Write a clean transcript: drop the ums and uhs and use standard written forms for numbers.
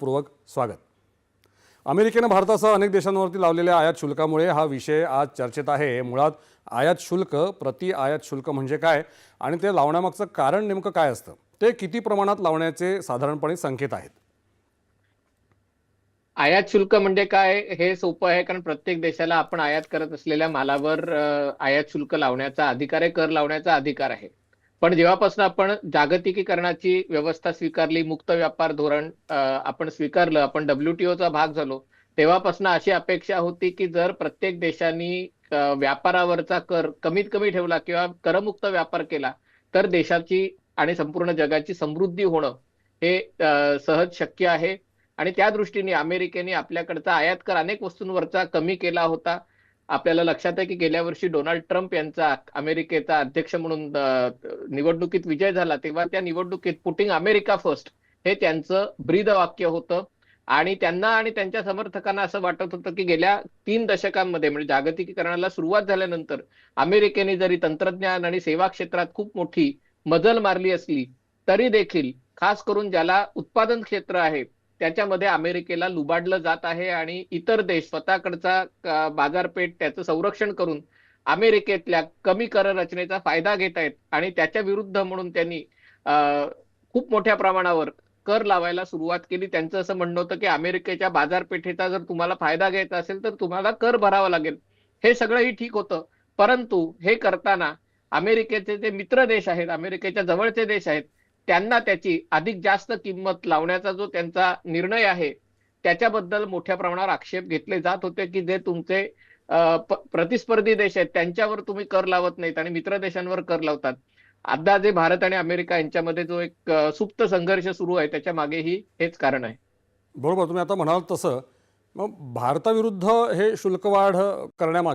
पूर्वक स्वागत। अमेरिकेने भारतासह अनेक देशांवरती लावलेल्या आयात शुल्कामुळे हा विषय आज चर्चेत आहे। मुळात आयात शुल्क, प्रति आयात शुल्क म्हणजे काय आणि ते लावण्यामागचं कारण नेमकं काय असतं, ते किती प्रमाणात लावण्याचे साधारणपणे संकेत आहेत? आयात शुल्क म्हणजे काय हे सोपं आहे, कारण प्रत्येक देशाला आपण आयात करत असलेल्या मालावर आयात शुल्क लावण्याचा अधिकार आहे, कर लावण्याचा अधिकार आहे। पण जेव्हापासून आपण जागतिकीकरणाची व्यवस्था स्वीकारली, मुक्त व्यापार धोरण आपण स्वीकारलं, आपण WTOचा भाग झालो, तेव्हापासून अशी अपेक्षा होती की जर प्रत्येक देशांनी व्यापारावरचा कर कमीत कमी ठेवला किंवा करमुक्त व्यापार केला तर देशाची आणि संपूर्ण जगाची समृद्धी होणं हे सहज शक्य आहे। आणि त्या दृष्टीने अमेरिकेने आपल्याकडचा आयात कर अनेक वस्तूंवरचा कमी केला होता। आपल्याला लक्षात आहे की गेल्या वर्षी डोनाल्ड ट्रम्प यांचा अमेरिकेचा अध्यक्ष म्हणून निवडणुकीत विजय झाला, तेव्हा त्या निवडणुकीत पुटिंग अमेरिका फर्स्ट हे त्यांचं ब्रीद वाक्य होतं। आणि त्यांना आणि त्यांच्या समर्थकांना असं वाटत होतं की गेल्या 3 दशकांमध्ये म्हणजे जागतिकीकरणाला सुरुवात झाल्यानंतर अमेरिकेने जरी तंत्रज्ञान आणि सेवा क्षेत्रात खूप मोठी मजल मारली असली तरी देखील खास करून ज्याला उत्पादन क्षेत्र आहे त्याच्यामध्ये अमेरिकेला लुबाडलं जात आहे आणि इतर देश स्वतःकडचा बाजारपेठ त्याचं संरक्षण करून अमेरिकेतल्या कमी कर रचनेचा फायदा घेत आहेत। आणि त्याच्या विरुद्ध म्हणून त्यांनी खूप मोठ्या प्रमाणावर कर लावायला सुरुवात केली। त्यांचं असं म्हणणं होतं की अमेरिकेच्या बाजारपेठेचा जर तुम्हाला फायदा घ्यायचा असेल तर तुम्हाला कर भरावा लागेल। हे सगळंही ठीक होतं, परंतु हे करताना अमेरिकेचे जे मित्र देश आहेत, अमेरिकेच्या जवळचे देश आहेत, त्यांना त्याची अधिक जास्त किंमत लावण्याचा जो त्यांचा निर्णय आहे त्याच्याबद्दल मोठ्या प्रमाणावर आक्षेप घेतले जात होते की जे तुमचे प्रतिस्पर्धी देश आहेत त्यांच्यावर तुम्ही कर लावत नाहीत आणि मित्र देशांवर कर लावतात। आता जे भारत आणि अमेरिका यांच्यामध्ये जो एक सुप्त संघर्ष सुरू आहे त्याच्या मागेही हेच कारण आहे। बरोबर, तुम्ही आता म्हणाल तसं मग भारताविरुद्ध हे शुल्कवाढ करण्यामागे